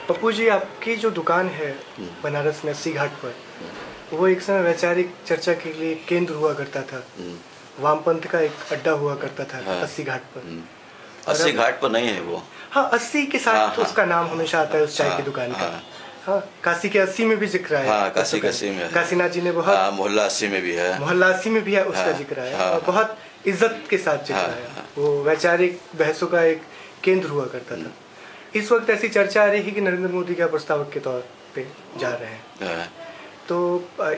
पप्पू जी, आपकी जो दुकान है बनारस में अस्सी घाट पर, वो एक समय वैचारिक चर्चा के लिए केंद्र हुआ करता था। वामपंथ का एक अड्डा हुआ करता था। हाँ। अस्सी घाट पर। अस्सी घाट पर नहीं है वो। हाँ, 80 के साथ हाँ, तो उसका नाम हमेशा आता है उस चाय की दुकान का। हाँ, काशी के 80 में भी जिक्र है। हाँ, काशी के 80 में है। काशीनाथ जी ने बहुत। हाँ, मोहल्ला 80 में भी है। मोहल्ला 80 में भी है, उसका जिक्र है। हाँ, और बहुत इज्जत के साथ जिक्र है। वो वैचारिक बहसों का एक केंद्र हुआ करता था। इस वक्त ऐसी चर्चा आ रही है कि नरेंद्र मोदी का प्रस्तावक के तौर पे जा रहे हैं। तो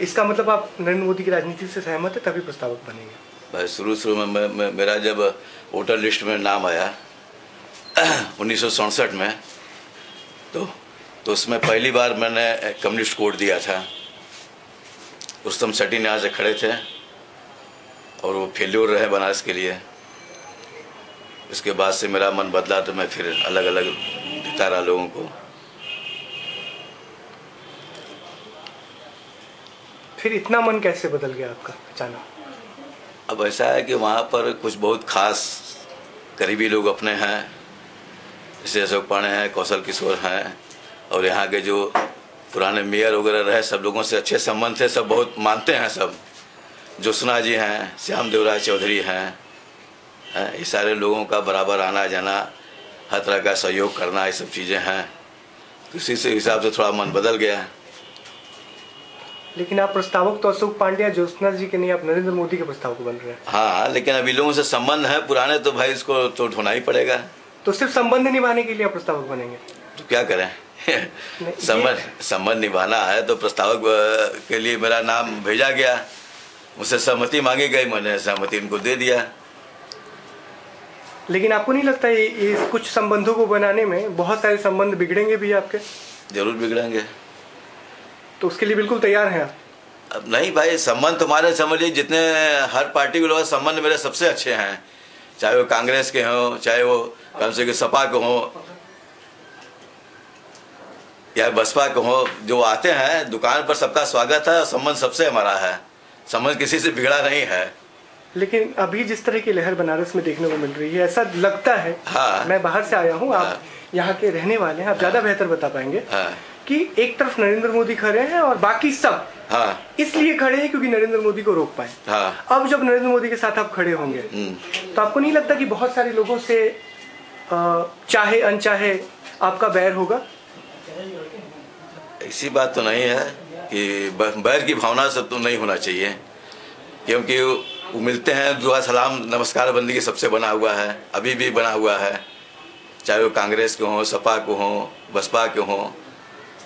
इसका मतलब आप नरेंद्र मोदी की राजनीति से सहमत है, तभी प्रस्तावक बनेंगे? भाई, शुरू में मेरा जब वोटर लिस्ट में नाम आया 1967 में, तो उसमें पहली बार मैंने कम्युनिस्ट कोड दिया था। रुस्तम सटीन यहाँ से खड़े थे और वो फेल्योर रहे बनारस के लिए। उसके बाद से मेरा मन बदला, तो मैं फिर अलग अलग दिखता रहा लोगों को। फिर इतना मन कैसे बदल गया आपका अचानक? अब ऐसा है कि वहाँ पर कुछ बहुत खास करीबी लोग अपने हैं, जैसे अशोक पांडे हैं, कौशल किशोर हैं, और यहाँ के जो पुराने मेयर वगैरह रहे, सब लोगों से अच्छे संबंध थे, सब बहुत मानते हैं। सब ज्योत्सना जी हैं, श्याम देवराज चौधरी हैं, ये सारे लोगों का बराबर आना जाना, हर तरह का सहयोग करना, ये सब चीज़ें हैं। तो इसी से हिसाब से थोड़ा मन बदल गया। लेकिन आप प्रस्तावक तो अशोक पांडे, ज्योत्सना जी के नहीं, आप नरेंद्र मोदी के प्रस्तावक बन रहे हैं। हाँ, लेकिन अभी लोगों से संबंध है पुराने, तो भाई इसको तो ढूंढना ही पड़ेगा। तो सिर्फ संबंध निभाने के लिए आप प्रस्तावक बनेंगे? तो क्या करें संबंध निभाना है तो प्रस्तावक के लिए मेरा नाम भेजा गया, मुझसे सहमति मांगी गई, मैंने सहमति उनको दे दिया। लेकिन आपको नहीं लगता ये कुछ संबंधों को बनाने में बहुत सारे संबंध बिगड़ेंगे भी आपके? जरूर बिगड़ेंगे। तो उसके लिए बिल्कुल तैयार हैं आप? अब नहीं भाई, संबंध तुम्हारे समझ लीजिए, जितने हर पार्टी के लोग संबंध मेरे सबसे अच्छे हैं, चाहे वो कांग्रेस के हों, चाहे वो कम से कम सपा के हों या बसपा के हों, जो आते हैं दुकान पर सबका स्वागत है। संबंध सबसे हमारा है, संबंध किसी से बिगड़ा नहीं है। लेकिन अभी जिस तरह की लहर बनारस में देखने को मिल रही है, ऐसा लगता है। हाँ। मैं बाहर से आया हूँ, आप यहाँ के रहने वाले हैं, आप ज्यादा बेहतर बता पाएंगे। कि एक तरफ नरेंद्र मोदी खड़े हैं और बाकी सब इसलिए खड़े हैं क्योंकि नरेंद्र मोदी को रोक पाए। अब जब नरेंद्र मोदी के साथ आप खड़े होंगे, तो आपको नहीं लगता कि बहुत सारे लोगों से चाहे अनचाहे आपका बैर होगा? ऐसी बात तो नहीं है कि बैर की भावना सब तो नहीं होना चाहिए, क्योंकि वो मिलते हैं, दुआ सलाम नमस्कार बंदगी सबसे बना हुआ है, अभी भी बना हुआ है। चाहे वो कांग्रेस के हों, सपा को हों, बसपा के हों,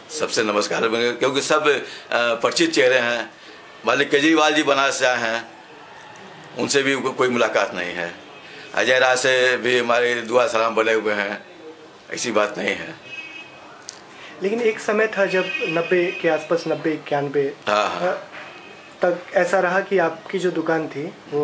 सबसे नमस्कार, क्योंकि सब परिचित चेहरे हैं। मालिक केजरीवाल जी बनारस से आए हैं, उनसे भी कोई मुलाकात नहीं है। अजय राज से भी हमारे दुआ सलाम बने हुए हैं, ऐसी बात नहीं है। लेकिन एक समय था जब 90 के आसपास, 90-91 तक ऐसा रहा कि आपकी जो दुकान थी वो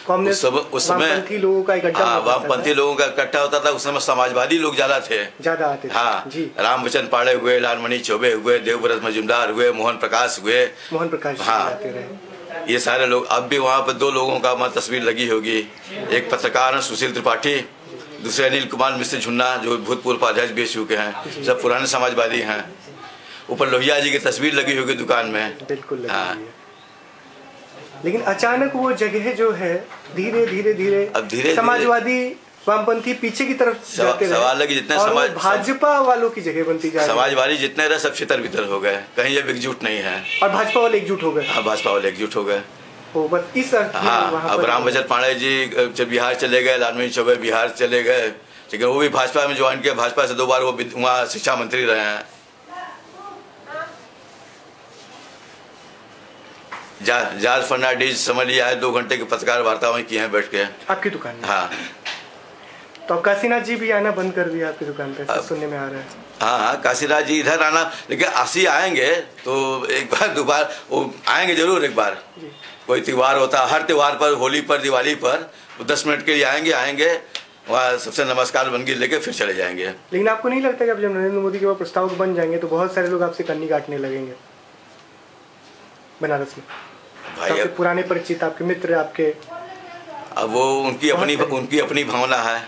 उस समय वामपंथी लोगों का इकट्ठा वामपंथी लोगों का इकट्ठा होता था। उस समय समाजवादी लोग ज्यादा आते थे। हाँ जी। रामवचन पाड़े हुए, लालमणि चौबे हुए, देवव्रत मजुमदार हुए, मोहन प्रकाश हुए। हाँ, आते रहे। ये सारे लोग। अब भी वहाँ पर दो लोगों का तस्वीर लगी होगी, एक पत्रकार है सुशील त्रिपाठी, दूसरे अनिल कुमार मिश्र झुन्ना, जो भूतपूर्व उपाध्यक्ष भी चुके हैं, सब पुराने समाजवादी हैं। ऊपर लोहिया जी की तस्वीर लगी होगी दुकान में। बिल्कुल। लेकिन अचानक वो जगह जो है धीरे समाजवादी वामपंथी पीछे की तरफ जाते रहे। सवाल है कि जितने भाजपा वालों की जगह बनती जा रही है। समाजवादी जितने रहे सब छितर बितर हो गए, कहीं अब एकजुट नहीं है। और भाजपा वाले एकजुट हो गए। हाँ, भाजपा वाले एकजुट हो गए। बस इस अर्थ में। हाँ, अब रामवचन पांडे जी जब बिहार चले गए, लालमणि चौबे बिहार चले गए, लेकिन वो भी भाजपा में ज्वाइन किया। भाजपा से 2 बार वो वहाँ शिक्षा मंत्री रहे हैं। जॉर्ज फर्नांडिस समझ लिया है, 2 घंटे की पत्रकार वार्ता वहीं की है बैठ के आपकी दुकान में। हाँ, तो काशीनाथ जी भी आना बंद कर दिया आपकी दुकान पे, सुनने में आ रहा है। हाँ, काशीनाथ जी इधर आना, लेकिन 80 आएंगे तो एक बार 2 बार वो आएंगे जरूर। एक बार कोई त्योहार होता, हर त्योहार पर, होली पर, दिवाली पर 10 मिनट के लिए आएंगे वहाँ सबसे नमस्कार बनगी लेके फिर चले जाएंगे। लेकिन आपको नहीं लगता कि अब जब नरेंद्र मोदी के वो प्रस्तावक बन जाएंगे तो बहुत सारे लोग आपसे कन्नी काटने लगेंगे बनारस में? भाई पुराने परिचित, आपके मित्र, आपके। अब वो उनकी अपनी भावना है,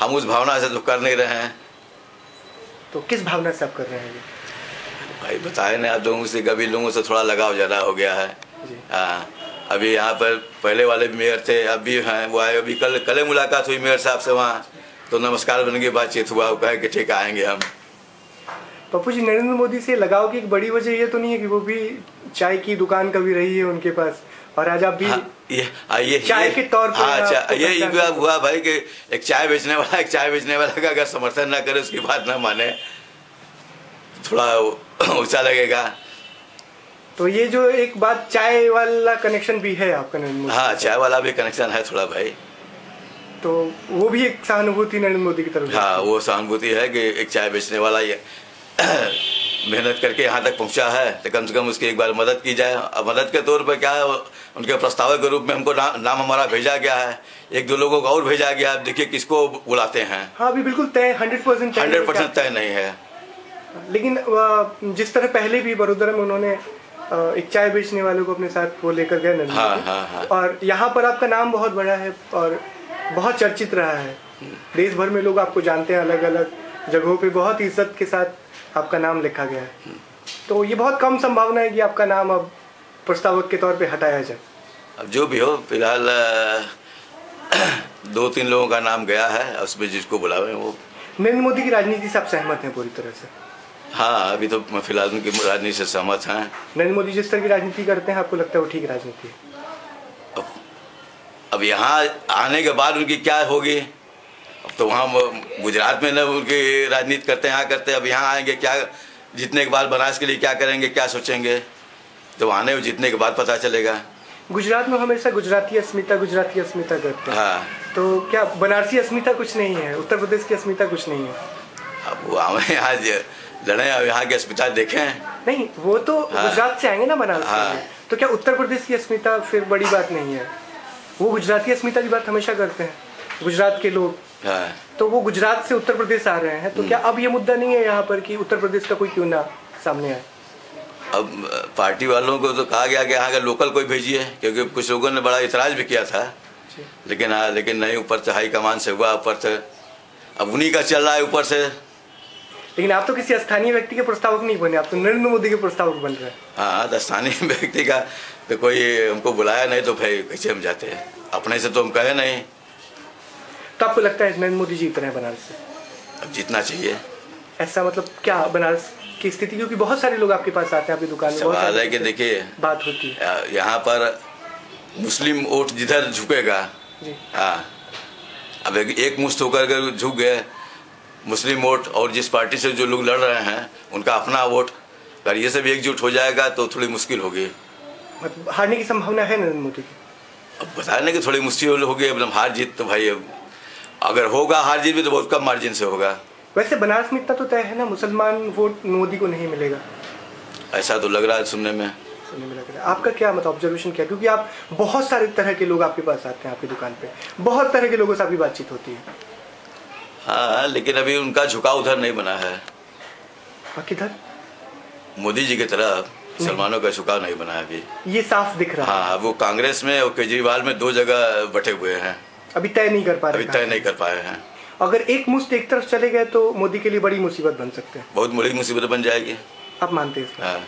हम उस भावना से तो कर नहीं रहे हैं। तो किस भावना से आप कर रहे हैं ये? भाई बताए ना, आप लोगों से कभी लोगों से थोड़ा लगाव ज़्यादा हो गया है। हाँ, अभी यहाँ पर पहले वाले मेयर थे, अब भी हैं, वो आए। अभी कल मुलाकात हुई मेयर साहब से वहाँ, तो नमस्कार बन के बातचीत हुआ, वो कहे कि ठीक आएंगे हम। पप्पू जी, नरेंद्र मोदी से लगाव की एक बड़ी वजह ये तो नहीं है कि वो भी चाय की दुकान कभी रही है उनके पास, और आज आप भी ये चाय के तौर पर? हाँ, ये हुआ भाई कि एक चाय बेचने वाला का अगर समर्थन ना करे, उसकी बात ना माने, थोड़ा ऊंचा लगेगा। तो ये जो एक बात, चाय वाला कनेक्शन भी है आपका नरेंद्र मोदी? हाँ, चाय वाला भी कनेक्शन है थोड़ा भाई। तो वो भी एक सहानुभूति नरेंद्र मोदी की तरफ? हाँ, वो सहानुभूति है कि एक चाय बेचने वाला ये मेहनत करके यहाँ तक पहुँचा है, तो कम से कम उसकी एक बार मदद की जाए। अब मदद के तौर पर क्या है, उनके प्रस्तावक के रूप में हमको नाम हमारा भेजा गया है, एक दो लोगों को और भेजा गया है। देखिए किसको बुलाते हैं। हाँ, अभी बिल्कुल तय 100% तय नहीं है। लेकिन जिस तरह पहले भी बड़ोदरा में उन्होंने एक चाय बेचने वालों को अपने साथ वो लेकर गए नरेंद्र मोदी। हाँ। और यहाँ पर आपका नाम बहुत बड़ा है और बहुत चर्चित रहा है, देश भर में लोग आपको जानते हैं, अलग अलग जगहों पे बहुत इज्जत के साथ आपका नाम लिखा गया है। तो ये बहुत कम संभावना है कि आपका नाम अब प्रस्तावक के तौर पे हटाया जाए। अब जो भी हो, फिलहाल 2-3 लोगों का नाम गया है, उसमें जिसको बुलावे वो। नरेंद्र मोदी की राजनीति से आप सहमत हैं पूरी तरह से? हाँ, अभी तो फिलहाल उनकी राजनीति से सहमत हैं। नरेंद्र मोदी जिस तरह की राजनीति करते हैं, आपको लगता है वो ठीक राजनीति है? अब यहाँ आने के बाद उनकी क्या होगी? अब तो वहाँ गुजरात में न उनकी राजनीति करते हैं, यहाँ करते हैं। अब यहाँ आएंगे, क्या जीतने के बाद बनारस के लिए क्या करेंगे, क्या सोचेंगे, तो आने जीतने के बाद पता चलेगा। गुजरात में हमेशा गुजराती अस्मिता करते हैं। हाँ, तो क्या बनारसी अस्मिता कुछ नहीं है? उत्तर प्रदेश की अस्मिता कुछ नहीं है? अब वो हमें आज लड़े, अब यहाँ की अस्मिता देखें। नहीं, वो तो गुजरात से आएंगे ना बनारस के लिए। तो क्या उत्तर प्रदेश की अस्मिता फिर बड़ी बात नहीं है? वो गुजराती अस्मिता की बात हमेशा करते हैं गुजरात के लोग। तो वो गुजरात से उत्तर प्रदेश आ रहे हैं, तो क्या अब ये मुद्दा नहीं है यहाँ पर कि उत्तर प्रदेश का कोई क्यों ना सामने आए? अब पार्टी वालों को तो कहा गया कि यहाँ का लोकल कोई भेजिए, क्योंकि कुछ लोगों ने बड़ा इतराज भी किया था, लेकिन नहीं, ऊपर से हाईकमान से हुआ, ऊपर से अब उन्हीं का चल रहा है ऊपर से। लेकिन आप तो किसी स्थानीय व्यक्ति के प्रस्तावक नहीं बने, आप तो नरेंद्र मोदी के प्रस्तावक बन रहे हैं। हाँ, तो स्थानीय व्यक्ति का तो कोई हमको बुलाया नहीं, तो भाई कैसे हम जाते हैं? अपने से तो हम कहे नहीं। तो आपको लगता है नरेंद्र मोदी जीत रहे हैं बनारस से? अब जीतना चाहिए। ऐसा मतलब क्या बनारस की स्थिति? क्योंकि बहुत सारे लोग आपके पास आते हैं, आपकी दुकान में सवाल है कि देखिए बात होती है, यहाँ पर मुस्लिम वोट जिधर झुकेगा, हाँ, अब एक मुश्त होकर झुक गए मुस्लिम वोट, और जिस पार्टी से जो लोग लड़ रहे हैं उनका अपना वोट, अगर ये सब एकजुट हो जाएगा तो थोड़ी मुश्किल होगी। मतलब हारने की संभावना है नरेंद्र मोदी की? अब बताने की थोड़ी मुश्किल होगी। अब हार जीत तो भाई, अगर होगा हार जीत भी तो बहुत कम मार्जिन से होगा। वैसे बनारस में इतना तो तय है ना, मुसलमान वोट मोदी को नहीं मिलेगा, ऐसा तो लग रहा है सुनने में। आपका क्या मतलब ऑब्जर्वेशन क्या? क्योंकि आप बहुत सारे तरह के लोग आपके पास आते हैं, आपकी दुकान पे बहुत तरह के लोगों से आपकी बातचीत होती है। हाँ, लेकिन अभी उनका झुकाव उधर नहीं बना है। किधर? मोदी जी की तरफ मुसलमानों का झुकाव नहीं बना है अभी, ये साफ दिख रहा है। हाँ, वो कांग्रेस में और केजरीवाल में 2 जगह बटे हुए हैं, अभी तय नहीं कर पा रहे। अभी तय नहीं कर पाए हैं। अगर एक मुश्त एक तरफ चले गए तो मोदी के लिए बड़ी मुसीबत बन सकते हैं। बहुत बड़ी मुसीबत बन जाएगी। आप मानते हैं? हाँ।